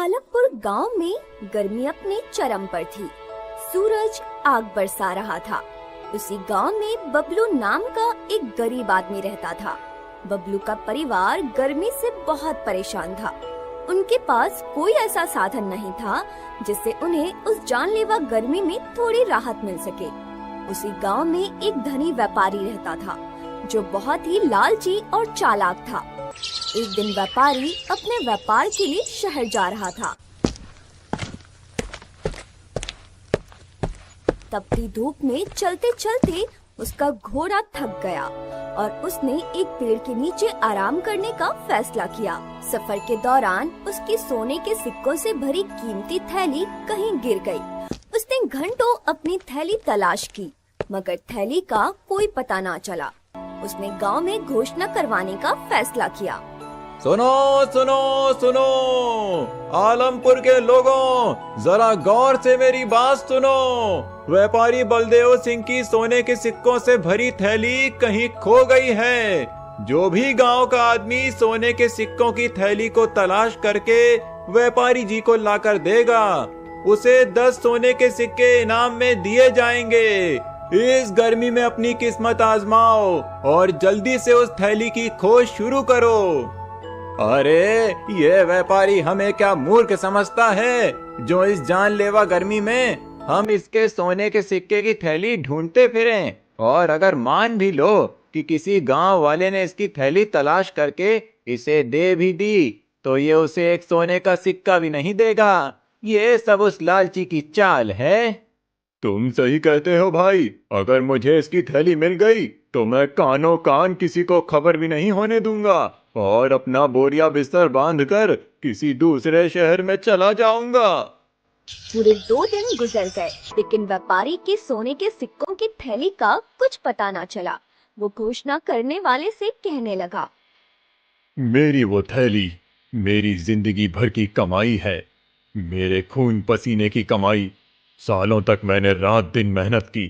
आलमपुर गांव में गर्मी अपने चरम पर थी। सूरज आग बरसा रहा था। उसी गांव में बबलू नाम का एक गरीब आदमी रहता था। बबलू का परिवार गर्मी से बहुत परेशान था। उनके पास कोई ऐसा साधन नहीं था जिससे उन्हें उस जानलेवा गर्मी में थोड़ी राहत मिल सके। उसी गांव में एक धनी व्यापारी रहता था जो बहुत ही लालची और चालाक था। एक दिन व्यापारी अपने व्यापार के लिए शहर जा रहा था। तपती धूप में चलते चलते उसका घोड़ा थक गया और उसने एक पेड़ के नीचे आराम करने का फैसला किया। सफर के दौरान उसकी सोने के सिक्कों से भरी कीमती थैली कहीं गिर गई। उसने घंटों अपनी थैली तलाश की मगर थैली का कोई पता ना चला। उसने गांव में घोषणा करवाने का फैसला किया। सुनो सुनो सुनो, आलमपुर के लोगों, जरा गौर से मेरी बात सुनो। व्यापारी बलदेव सिंह की सोने के सिक्कों से भरी थैली कहीं खो गई है। जो भी गांव का आदमी सोने के सिक्कों की थैली को तलाश करके व्यापारी जी को लाकर देगा, उसे 10 सोने के सिक्के इनाम में दिए जाएंगे। इस गर्मी में अपनी किस्मत आजमाओ और जल्दी से उस थैली की खोज शुरू करो। अरे ये व्यापारी हमें क्या मूर्ख समझता है जो इस जानलेवा गर्मी में हम इसके सोने के सिक्के की थैली ढूंढते फिरें। और अगर मान भी लो कि किसी गांव वाले ने इसकी थैली तलाश करके इसे दे भी दी तो ये उसे एक सोने का सिक्का भी नहीं देगा। ये सब उस लालची की चाल है। तुम सही कहते हो भाई। अगर मुझे इसकी थैली मिल गई तो मैं कानों कान किसी को खबर भी नहीं होने दूंगा और अपना बोरिया बिस्तर बांधकर किसी दूसरे शहर में चला जाऊंगा। पूरे 2 दिन गुजर गए लेकिन व्यापारी के सोने के सिक्कों की थैली का कुछ पता ना चला। वो घोषणा करने वाले से कहने लगा, मेरी वो थैली मेरी जिंदगी भर की कमाई है, मेरे खून पसीने की कमाई। सालों तक मैंने रात दिन मेहनत की,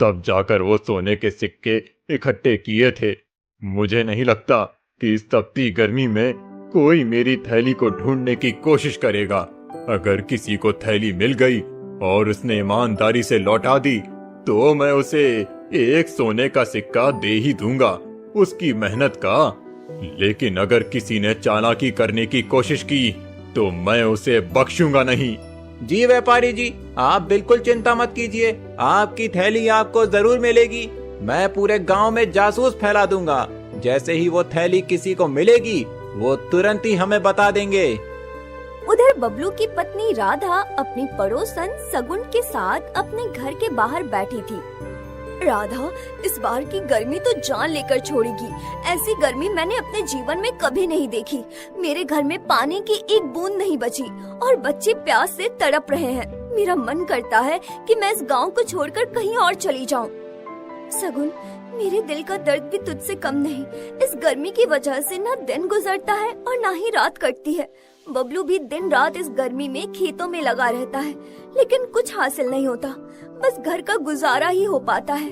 तब जाकर वो सोने के सिक्के इकट्ठे किए थे। मुझे नहीं लगता कि इस तपती गर्मी में कोई मेरी थैली को ढूंढने की कोशिश करेगा। अगर किसी को थैली मिल गई और उसने ईमानदारी से लौटा दी तो मैं उसे एक सोने का सिक्का दे ही दूंगा, उसकी मेहनत का। लेकिन अगर किसी ने चालाकी करने की कोशिश की तो मैं उसे बख्शूंगा नहीं। जी व्यापारी जी, आप बिल्कुल चिंता मत कीजिए, आपकी थैली आपको जरूर मिलेगी। मैं पूरे गांव में जासूस फैला दूंगा। जैसे ही वो थैली किसी को मिलेगी वो तुरंत ही हमें बता देंगे। उधर बबलू की पत्नी राधा अपनी पड़ोसन सगुन के साथ अपने घर के बाहर बैठी थी। राधा, इस बार की गर्मी तो जान लेकर छोड़ेगी। ऐसी गर्मी मैंने अपने जीवन में कभी नहीं देखी। मेरे घर में पानी की एक बूंद नहीं बची और बच्चे प्यास से तड़प रहे हैं। मेरा मन करता है कि मैं इस गांव को छोड़कर कहीं और चली जाऊं। सगुन, मेरे दिल का दर्द भी तुझसे कम नहीं। इस गर्मी की वजह से ना दिन गुजरता है और ना ही रात कटती है। बबलू भी दिन रात इस गर्मी में खेतों में लगा रहता है लेकिन कुछ हासिल नहीं होता। बस घर का गुजारा ही हो पाता है।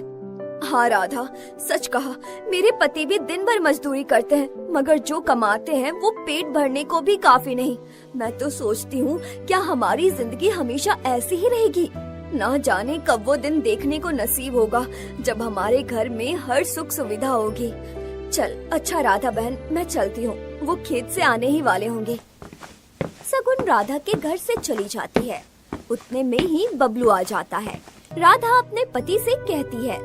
हाँ राधा, सच कहा, मेरे पति भी दिन भर मजदूरी करते हैं मगर जो कमाते हैं वो पेट भरने को भी काफी नहीं। मैं तो सोचती हूँ क्या हमारी जिंदगी हमेशा ऐसी ही रहेगी। ना जाने कब वो दिन देखने को नसीब होगा जब हमारे घर में हर सुख सुविधा होगी। चल अच्छा राधा बहन, मैं चलती हूँ, वो खेत से आने ही वाले होंगे। सगुन राधा के घर से चली जाती है। उतने में ही बबलू आ जाता है। राधा अपने पति से कहती है,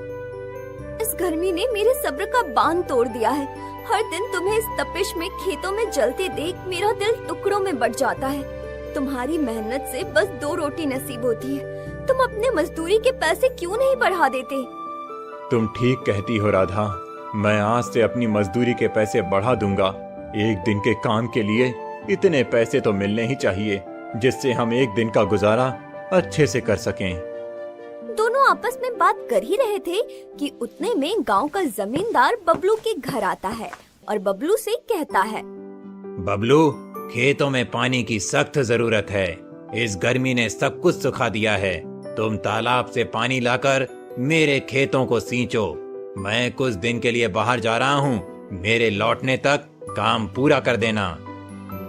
इस गर्मी ने मेरे सब्र का बांध तोड़ दिया है। हर दिन तुम्हें इस तपिश में खेतों में जलते देख मेरा दिल टुकड़ों में बट जाता है। तुम्हारी मेहनत से बस 2 रोटी नसीब होती है। तुम अपने मजदूरी के पैसे क्यों नहीं बढ़ा देते? तुम ठीक कहती हो राधा, मैं आज से अपनी मजदूरी के पैसे बढ़ा दूंगा। एक दिन के काम के लिए इतने पैसे तो मिलने ही चाहिए जिससे हम एक दिन का गुजारा अच्छे से कर सकें। दोनों आपस में बात कर ही रहे थे कि उतने में गांव का जमींदार बबलू के घर आता है और बबलू से कहता है, बबलू, खेतों में पानी की सख्त जरूरत है। इस गर्मी ने सब कुछ सुखा दिया है। तुम तालाब से पानी लाकर मेरे खेतों को सींचो। मैं कुछ दिन के लिए बाहर जा रहा हूँ, मेरे लौटने तक काम पूरा कर देना।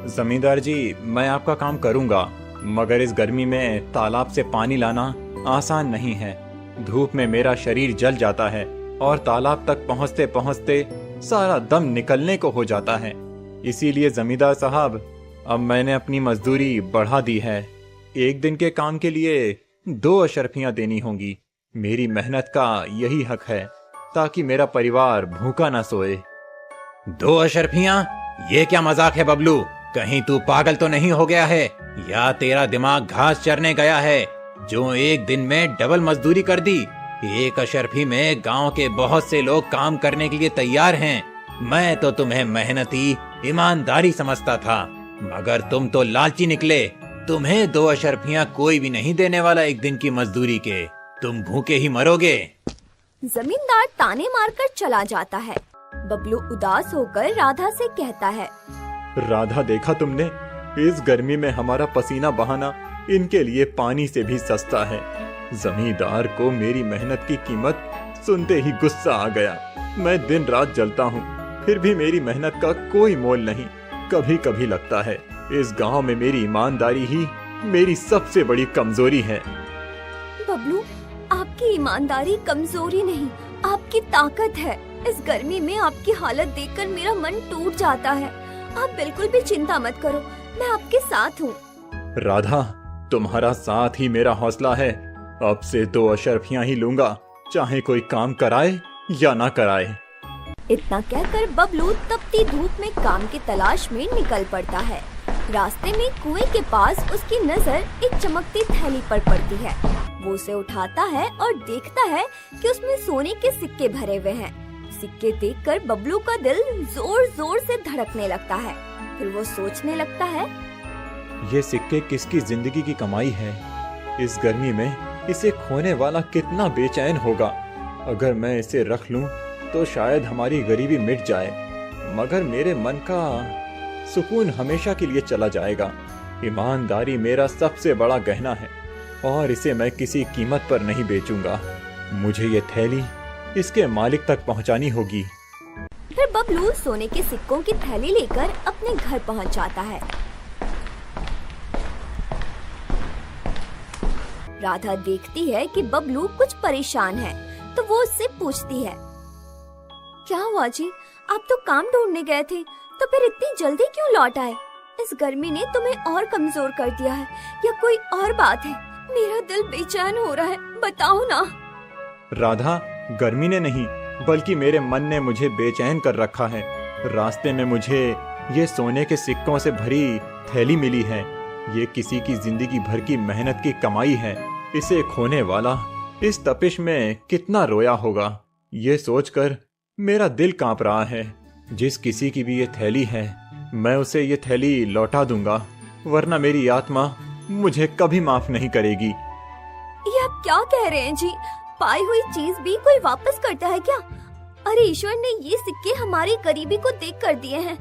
जमींदार जी, मैं आपका काम करूंगा, मगर इस गर्मी में तालाब से पानी लाना आसान नहीं है। धूप में मेरा शरीर जल जाता है और तालाब तक पहुंचते पहुंचते सारा दम निकलने को हो जाता है। इसीलिए जमींदार साहब, अब मैंने अपनी मजदूरी बढ़ा दी है। एक दिन के काम के लिए 2 अशर्फियां देनी होंगी। मेरी मेहनत का यही हक है, ताकि मेरा परिवार भूखा ना सोए। 2 अशर्फियां? ये क्या मजाक है बबलू? कहीं तू पागल तो नहीं हो गया है, या तेरा दिमाग घास चरने गया है जो एक दिन में डबल मजदूरी कर दी? 1 अशर्फी में गांव के बहुत से लोग काम करने के लिए तैयार हैं। मैं तो तुम्हें मेहनती, ईमानदारी समझता था, मगर तुम तो लालची निकले। तुम्हें 2 अशर्फियां कोई भी नहीं देने वाला एक दिन की मजदूरी के। तुम भूखे ही मरोगे। जमींदार ताने मारकर चला जाता है। बबलू उदास होकर राधा से कहता है, राधा, देखा तुमने, इस गर्मी में हमारा पसीना बहाना इनके लिए पानी से भी सस्ता है। जमींदार को मेरी मेहनत की कीमत सुनते ही गुस्सा आ गया। मैं दिन रात जलता हूँ, फिर भी मेरी मेहनत का कोई मोल नहीं। कभी कभी लगता है इस गांव में मेरी ईमानदारी ही मेरी सबसे बड़ी कमजोरी है। बबलू, आपकी ईमानदारी कमजोरी नहीं, आपकी ताकत है। इस गर्मी में आपकी हालत देखकर मेरा मन टूट जाता है। आप बिल्कुल भी चिंता मत करो, मैं आपके साथ हूँ। राधा, तुम्हारा साथ ही मेरा हौसला है। अब से 2 अशर्फियां ही लूंगा, चाहे कोई काम कराए या ना कराए। इतना कहकर बबलू तपती धूप में काम की तलाश में निकल पड़ता है। रास्ते में कुएं के पास उसकी नजर एक चमकती थैली पर पड़ती है। वो उसे उठाता है और देखता है कि उसमें सोने के सिक्के भरे हुए हैं। सिक्के देखकर बबलू का दिल जोर जोर से धड़कने लगता है। फिर वो सोचने लगता है, ये सिक्के किसकी जिंदगी की कमाई है? इस गर्मी में इसे खोने वाला कितना बेचैन होगा। अगर मैं इसे रख लूं तो शायद हमारी गरीबी मिट जाए, मगर मेरे मन का सुकून हमेशा के लिए चला जाएगा। ईमानदारी मेरा सबसे बड़ा गहना है और इसे मैं किसी कीमत पर नहीं बेचूंगा। मुझे ये थैली इसके मालिक तक पहुंचानी होगी। फिर बबलू सोने के सिक्कों की थैली लेकर अपने घर पहुंच जाता है। राधा देखती है कि बबलू कुछ परेशान है, तो वो उससे पूछती है, क्या हुआ जी? आप तो काम ढूंढने गए थे, तो फिर इतनी जल्दी क्यों लौट आए? इस गर्मी ने तुम्हें और कमजोर कर दिया है या कोई और बात है? मेरा दिल बेचैन हो रहा है, बताओ ना। राधा, गर्मी ने नहीं बल्कि मेरे मन ने मुझे बेचैन कर रखा है। रास्ते में मुझे ये सोने के सिक्कों से भरी थैली मिली है। ये किसी की जिंदगी भर की मेहनत की कमाई है। इसे खोने वाला इस तपिश में कितना रोया होगा, ये सोचकर मेरा दिल कांप रहा है। जिस किसी की भी ये थैली है, मैं उसे ये थैली लौटा दूंगा, वरना मेरी आत्मा मुझे कभी माफ नहीं करेगी। ये आप क्या कह रहे हैं जी? पाई हुई चीज भी कोई वापस करता है क्या? अरे ईश्वर ने ये सिक्के हमारी गरीबी को देख कर दिए हैं।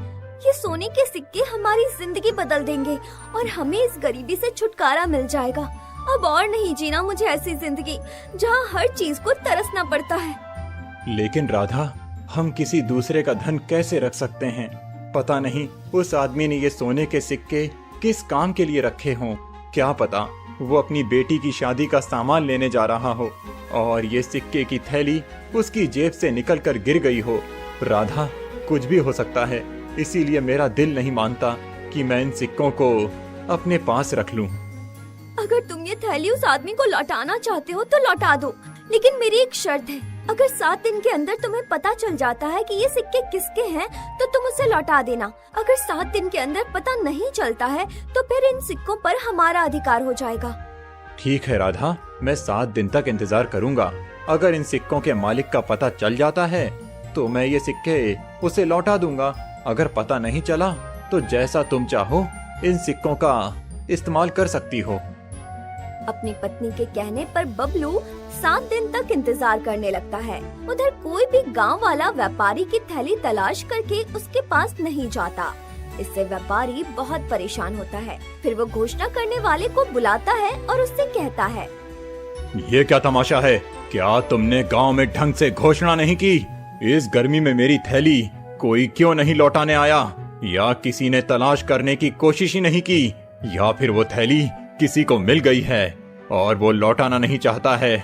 ये सोने के सिक्के हमारी जिंदगी बदल देंगे और हमें इस गरीबी से छुटकारा मिल जाएगा। अब और नहीं जीना मुझे ऐसी जिंदगी जहाँ हर चीज को तरसना पड़ता है। लेकिन राधा, हम किसी दूसरे का धन कैसे रख सकते हैं? पता नहीं उस आदमी ने ये सोने के सिक्के किस काम के लिए रखे हों। क्या पता वो अपनी बेटी की शादी का सामान लेने जा रहा हो और ये सिक्के की थैली उसकी जेब से निकलकर गिर गई हो। राधा, कुछ भी हो सकता है, इसीलिए मेरा दिल नहीं मानता कि मैं इन सिक्कों को अपने पास रख लूं। अगर तुम ये थैली उस आदमी को लौटाना चाहते हो तो लौटा दो, लेकिन मेरी एक शर्त है। अगर 7 दिन के अंदर तुम्हें पता चल जाता है कि ये सिक्के किसके हैं, तो तुम उसे लौटा देना। अगर 7 दिन के अंदर पता नहीं चलता है, तो फिर इन सिक्कों पर हमारा अधिकार हो जाएगा। ठीक है राधा, मैं 7 दिन तक इंतजार करूंगा। अगर इन सिक्कों के मालिक का पता चल जाता है तो मैं ये सिक्के उसे लौटा दूंगा। अगर पता नहीं चला तो जैसा तुम चाहो इन सिक्कों का इस्तेमाल कर सकती हो। अपनी पत्नी के कहने पर बबलू 7 दिन तक इंतजार करने लगता है। उधर कोई भी गांव वाला व्यापारी की थैली तलाश करके उसके पास नहीं जाता। इससे व्यापारी बहुत परेशान होता है। फिर वो घोषणा करने वाले को बुलाता है और उससे कहता है, ये क्या तमाशा है? क्या तुमने गांव में ढंग से घोषणा नहीं की? इस गर्मी में मेरी थैली कोई क्यों नहीं लौटाने आया? या किसी ने तलाश करने की कोशिश ही नहीं की, या फिर वो थैली किसी को मिल गई है और वो लौटाना नहीं चाहता है।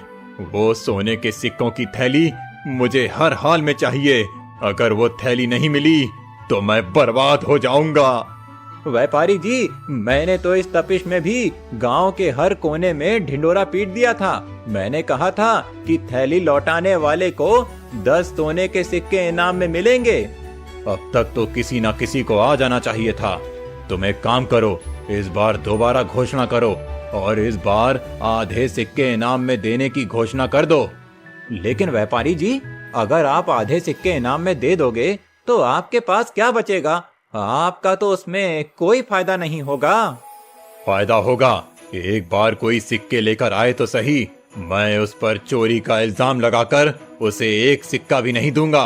वो सोने के सिक्कों की थैली मुझे हर हाल में चाहिए। अगर वो थैली नहीं मिली तो मैं बर्बाद हो जाऊंगा। व्यापारी जी, मैंने तो इस तपिश में भी गांव के हर कोने में ढिंडोरा पीट दिया था। मैंने कहा था कि थैली लौटाने वाले को 10 सोने के सिक्के इनाम में मिलेंगे। अब तक तो किसी ना किसी को आ जाना चाहिए था। तुम एक काम करो, इस बार दोबारा घोषणा करो और इस बार आधे सिक्के इनाम में देने की घोषणा कर दो। लेकिन व्यापारी जी, अगर आप आधे सिक्के इनाम में दे दोगे तो आपके पास क्या बचेगा? आपका तो उसमें कोई फायदा नहीं होगा। फायदा होगा। एक बार कोई सिक्के लेकर आए तो सही, मैं उस पर चोरी का इल्जाम लगाकर उसे एक सिक्का भी नहीं दूंगा।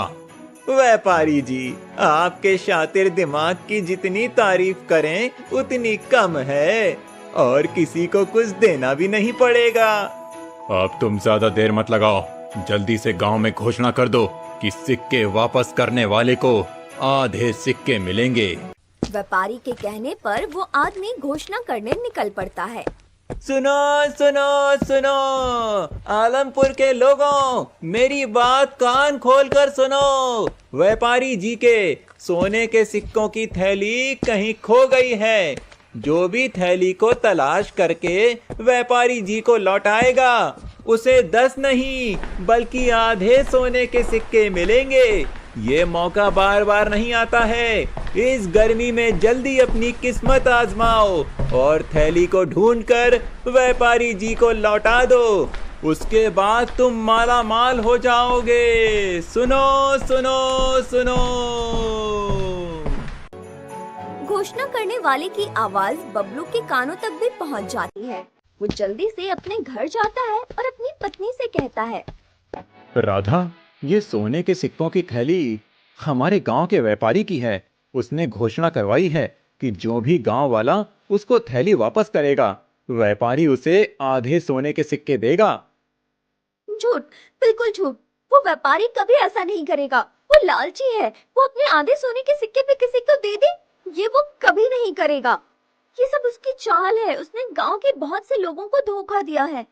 व्यापारी जी, आपके शातिर दिमाग की जितनी तारीफ करें उतनी कम है और किसी को कुछ देना भी नहीं पड़ेगा। अब तुम ज्यादा देर मत लगाओ, जल्दी से गांव में घोषणा कर दो कि सिक्के वापस करने वाले को आधे सिक्के मिलेंगे। व्यापारी के कहने पर वो आदमी घोषणा करने निकल पड़ता है। सुनो सुनो सुनो, आलमपुर के लोगों, मेरी बात कान खोलकर सुनो। व्यापारी जी के सोने के सिक्कों की थैली कहीं खो गई है। जो भी थैली को तलाश करके व्यापारी जी को लौटाएगा उसे 10 नहीं बल्कि आधे सोने के सिक्के मिलेंगे। ये मौका बार बार नहीं आता है। इस गर्मी में जल्दी अपनी किस्मत आजमाओ और थैली को ढूंढकर व्यापारी जी को लौटा दो। उसके बाद तुम माला माल हो जाओगे। सुनो सुनो सुनो। घोषणा करने वाले की आवाज बबलू के कानों तक भी पहुंच जाती है। वो जल्दी से अपने घर जाता है और अपनी पत्नी से कहता है, राधा, ये सोने के सिक्कों की थैली हमारे गांव के व्यापारी की है। उसने घोषणा करवाई है कि जो भी गांव वाला उसको थैली वापस करेगा, व्यापारी उसे आधे सोने के सिक्के देगा। झूठ, बिल्कुल झूठ। वो व्यापारी कभी ऐसा नहीं करेगा। वो लालची है। वो अपने आधे सोने के सिक्के पे किसी को दे दे, ये वो कभी नहीं करेगा। ये सब उसकी चाल है। उसने गांव के बहुत से लोगों को धोखा दिया है।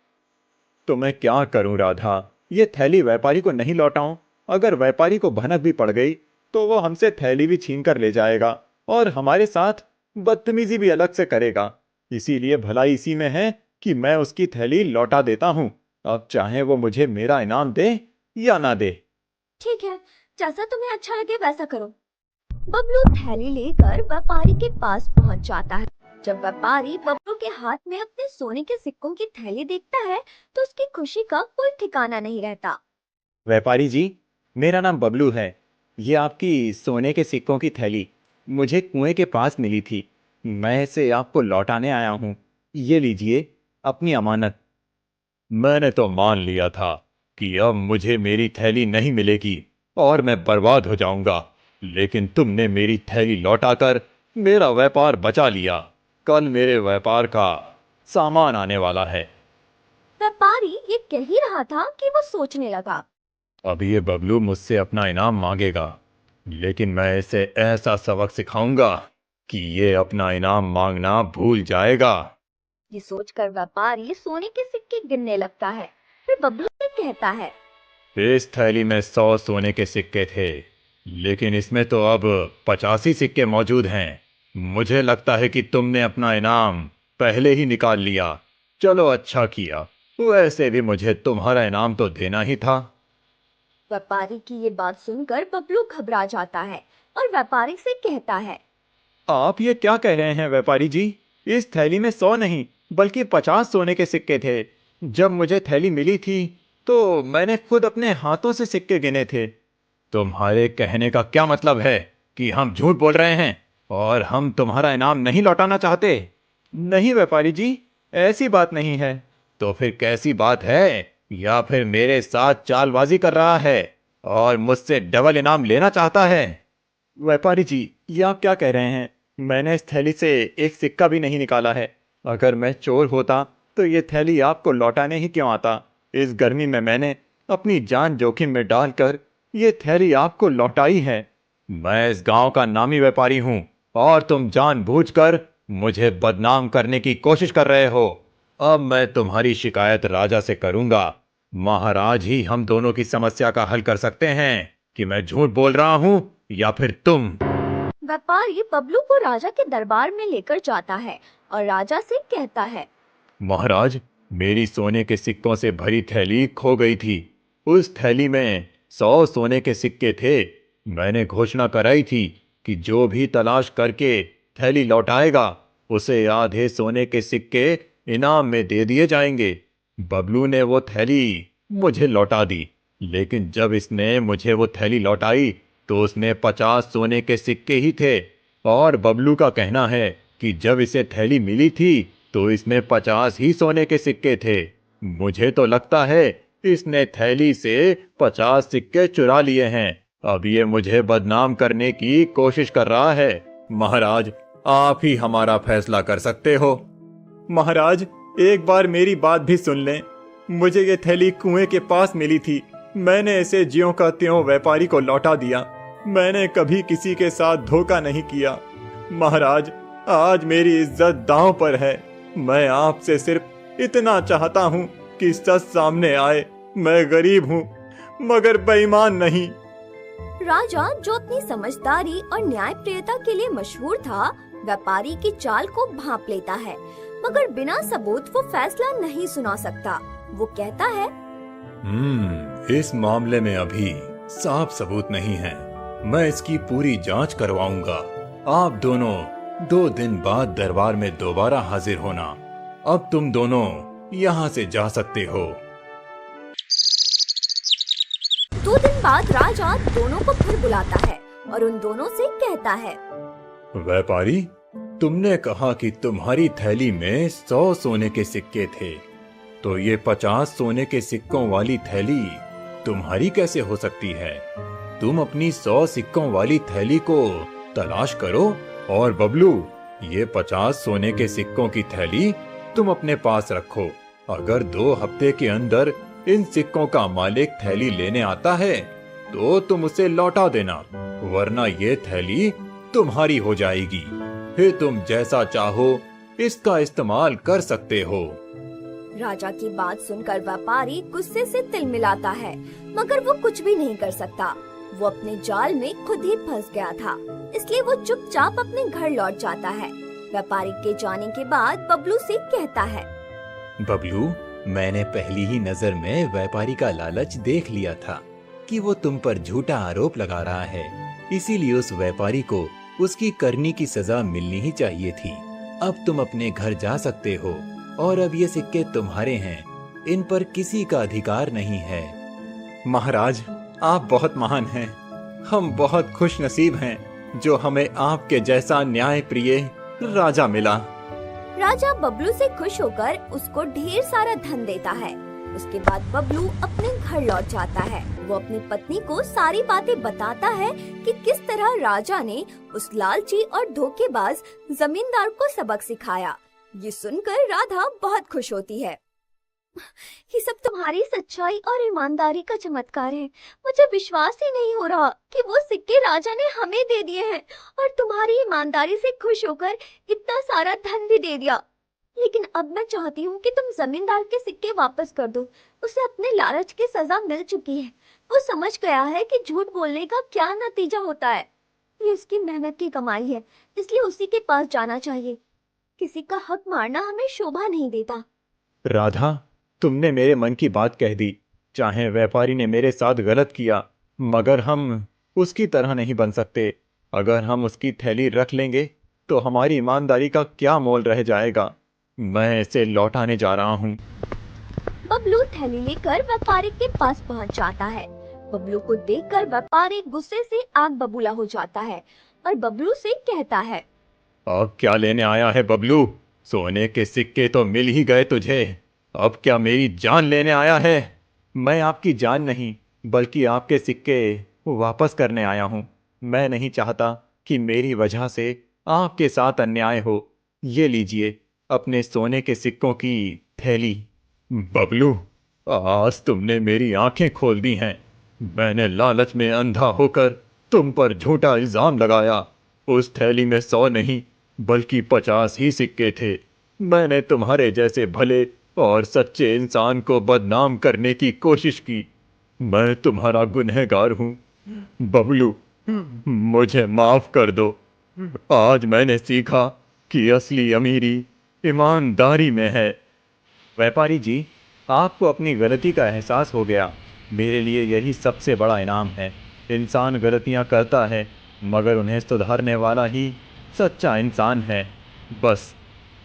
तो मैं क्या करूं राधा, ये थैली व्यापारी को नहीं लौटाऊं? अगर व्यापारी को भनक भी पड़ गई तो वो हमसे थैली भी छीन कर ले जाएगा और हमारे साथ बदतमीजी भी अलग से करेगा। इसीलिए भलाई इसी में है कि मैं उसकी थैली लौटा देता हूं। अब चाहे वो मुझे मेरा इनाम दे या ना दे। ठीक है, जैसा तुम्हें अच्छा लगे वैसा करो। बबलू थैली लेकर व्यापारी के पास पहुंच जाता है। जब व्यापारी बबलू के हाथ में अपने सोने के सिक्कों की थैली देखता है तो उसकी खुशी का कोई ठिकाना नहीं रहता। व्यापारी जी, मेरा नाम बबलू है। ये आपकी सोने के सिक्कों की थैली मुझे कुएं के पास मिली थी। मैं इसे आपको लौटाने आया हूँ। ये लीजिए अपनी अमानत। मैंने तो मान लिया था कि अब मुझे मेरी थैली नहीं मिलेगी और मैं बर्बाद हो जाऊंगा, लेकिन तुमने मेरी थैली लौटाकर मेरा व्यापार बचा लिया। कल मेरे व्यापार का सामान आने वाला है। व्यापारी ये कह ही रहा था कि वो सोचने लगा। अब ये बबलू मुझसे अपना इनाम मांगेगा, लेकिन मैं इसे ऐसा सबक सिखाऊंगा कि ये अपना इनाम मांगना भूल जाएगा। ये सोचकर व्यापारी सोने के सिक्के गिनने लगता है। फिर बबलू से कहता है, इस थैली में 100 सोने के सिक्के थे, लेकिन इसमें तो अब 85 सिक्के मौजूद हैं। मुझे लगता है कि तुमने अपना इनाम पहले ही निकाल लिया। चलो अच्छा किया, वैसे भी मुझे तुम्हारा इनाम तो देना ही था। व्यापारी की ये बात सुनकर बबलू घबरा जाता है और व्यापारी से कहता है, आप ये क्या कह रहे हैं व्यापारी जी? इस थैली में 100 नहीं बल्कि 50 सोने के सिक्के थे। जब मुझे थैली मिली थी तो मैंने खुद अपने हाथों से सिक्के गिने थे। तुम्हारे कहने का क्या मतलब है कि हम झूठ बोल रहे हैं और हम तुम्हारा इनाम नहीं लौटाना चाहते? नहीं व्यापारी जी, ऐसी बात नहीं है। तो फिर कैसी बात है? या फिर मेरे साथ चालबाजी कर रहा है और मुझसे डबल इनाम लेना चाहता है? व्यापारी जी, ये आप क्या कह रहे हैं? मैंने इस थैली से एक सिक्का भी नहीं निकाला है। अगर मैं चोर होता तो ये थैली आपको लौटाने ही क्यों आता? इस गर्मी में मैंने अपनी जान जोखिम में डालकर ये थैली आपको लौटाई है। मैं इस गांव का नामी व्यापारी हूं और तुम जानबूझकर मुझे बदनाम करने की कोशिश कर रहे हो। अब मैं तुम्हारी शिकायत राजा से करूंगा। महाराज ही हम दोनों की समस्या का हल कर सकते हैं कि मैं झूठ बोल रहा हूं या फिर तुम। व्यापारी बबलू को राजा के दरबार में लेकर जाता है और राजा से कहता है, महाराज, मेरी सोने के सिक्कों से भरी थैली खो गई थी। उस थैली में 100 सोने के सिक्के थे। मैंने घोषणा कराई थी कि जो भी तलाश करके थैली लौटाएगा उसे आधे सोने के सिक्के इनाम में दे दिए जाएंगे। बबलू ने वो थैली मुझे लौटा दी, लेकिन जब इसने मुझे वो थैली लौटाई तो उसमें 50 सोने के सिक्के ही थे। और बबलू का कहना है कि जब इसे थैली मिली थी तो इसमें 50 ही सोने के सिक्के थे। मुझे तो लगता है इसने थैली से 50 सिक्के चुरा लिए हैं। अब ये मुझे बदनाम करने की कोशिश कर रहा है। महाराज, आप ही हमारा फैसला कर सकते हो। महाराज, एक बार मेरी बात भी सुन लें। मुझे ये थैली कुएं के पास मिली थी। मैंने इसे ज्यों का त्यों व्यापारी को लौटा दिया। मैंने कभी किसी के साथ धोखा नहीं किया। महाराज, आज मेरी इज्जत दांव पर है। मैं आपसे सिर्फ इतना चाहता हूँ कि सच सामने आए। मैं गरीब हूँ मगर बेईमान नहीं। राजा, जो अपनी समझदारी और न्यायप्रियता के लिए मशहूर था, व्यापारी की चाल को भांप लेता है, मगर बिना सबूत वो फैसला नहीं सुना सकता। वो कहता है, इस मामले में अभी साफ सबूत नहीं है। मैं इसकी पूरी जांच करवाऊंगा। आप दोनों 2 दिन बाद दरबार में दोबारा हाजिर होना। अब तुम दोनों यहाँ से जा सकते हो। 2 दिन बाद राजा दोनों को फिर बुलाता है और उन दोनों से कहता है, व्यापारी, तुमने कहा कि तुम्हारी थैली में 100 सोने के सिक्के थे, तो ये 50 सोने के सिक्कों वाली थैली तुम्हारी कैसे हो सकती है? तुम अपनी 100 सिक्कों वाली थैली को तलाश करो और बबलू, ये 50 सोने के सिक्कों की थैली तुम अपने पास रखो। अगर 2 हफ्ते के अंदर इन सिक्कों का मालिक थैली लेने आता है तो तुम उसे लौटा देना, वरना ये थैली तुम्हारी हो जाएगी। फिर तुम जैसा चाहो इसका इस्तेमाल कर सकते हो। राजा की बात सुनकर व्यापारी गुस्से से तिलमिलाता है, मगर वो कुछ भी नहीं कर सकता। वो अपने जाल में खुद ही फंस गया था, इसलिए वो चुपचाप अपने घर लौट जाता है। व्यापारी के जाने के बाद बबलू से कहता है, बबलू, मैंने पहली ही नजर में व्यापारी का लालच देख लिया था कि वो तुम पर झूठा आरोप लगा रहा है। इसीलिए उस व्यापारी को उसकी करनी की सजा मिलनी ही चाहिए थी। अब तुम अपने घर जा सकते हो और अब ये सिक्के तुम्हारे हैं। इन पर किसी का अधिकार नहीं है। महाराज, आप बहुत महान हैं। हम बहुत खुश नसीब हैं जो हमें आपके जैसा न्याय प्रिय राजा मिला। राजा बबलू से खुश होकर उसको ढेर सारा धन देता है। उसके बाद बबलू अपने घर लौट जाता है। वो अपनी पत्नी को सारी बातें बताता है कि किस तरह राजा ने उस लालची और धोखेबाज जमींदार को सबक सिखाया। ये सुनकर राधा बहुत खुश होती है। ये सब तुम्हारी सच्चाई और ईमानदारी का चमत्कार है। मुझे विश्वास ही नहीं हो रहा कि वो सिक्के राजा ने हमें दे दिए हैं और तुम्हारी ईमानदारी से खुश होकर इतना सारा धन भी दे दिया। लेकिन अब मैं चाहती हूँ कि तुम जमींदार के सिक्के वापस कर दो। उसे अपने लालच की सजा मिल चुकी है। वो समझ गया है कि झूठ बोलने का क्या नतीजा होता है। ये उसकी मेहनत की कमाई है, इसलिए उसी के पास जाना चाहिए। किसी का हक मारना हमें शोभा नहीं देता। राधा, तुमने मेरे मन की बात कह दी। चाहे व्यापारी ने मेरे साथ गलत किया, मगर हम उसकी तरह नहीं बन सकते। अगर हम उसकी थैली रख लेंगे तो हमारी ईमानदारी का क्या मोल रह जाएगा। मैं इसे लौटाने जा रहा हूँ। बबलू थैली लेकर व्यापारी के पास पहुंच जाता है। बबलू को देखकर व्यापारी गुस्से से आग बबूला हो जाता है और बबलू से कहता है, अब क्या लेने आया है बबलू? सोने के सिक्के तो मिल ही गए तुझे, अब क्या मेरी जान लेने आया है? मैं आपकी जान नहीं बल्कि आपके सिक्के वापस करने आया हूँ। मैं नहीं चाहता कि मेरी वजह से आपके साथ अन्याय हो। ये लीजिए अपने सोने के सिक्कों की थैली। बबलू, आज तुमने मेरी आंखें खोल दी हैं। मैंने लालच में अंधा होकर तुम पर झूठा इल्जाम लगाया। उस थैली में 100 नहीं बल्कि 50 ही सिक्के थे। मैंने तुम्हारे जैसे भले और सच्चे इंसान को बदनाम करने की कोशिश की। मैं तुम्हारा गुनहगार हूँ। बबलू, मुझे माफ कर दो। आज मैंने सीखा कि असली अमीरी ईमानदारी में है। व्यापारी जी, आपको अपनी गलती का एहसास हो गया। मेरे लिए यही सबसे बड़ा इनाम है। इंसान गलतियां करता है मगर उन्हें सुधारने वाला ही सच्चा इंसान है। बस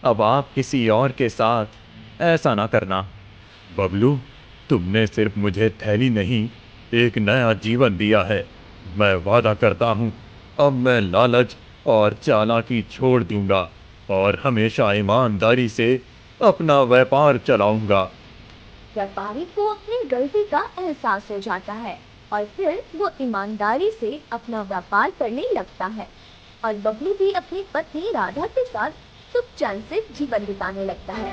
अब आप किसी और के साथ ऐसा ना करना। बबलू, तुमने सिर्फ मुझे थैली नहीं, एक नया जीवन दिया है। मैं वादा करता हूँ, अब मैं लालच और चालाकी छोड़ दूंगा और हमेशा ईमानदारी से अपना व्यापार चलाऊंगा। व्यापारी को अपनी गलती का एहसास हो जाता है और फिर वो ईमानदारी से अपना व्यापार करने लगता है और बबलू भी अपनी पत्नी राधा के साथ सुख चैन से जीवन बिताने लगता है।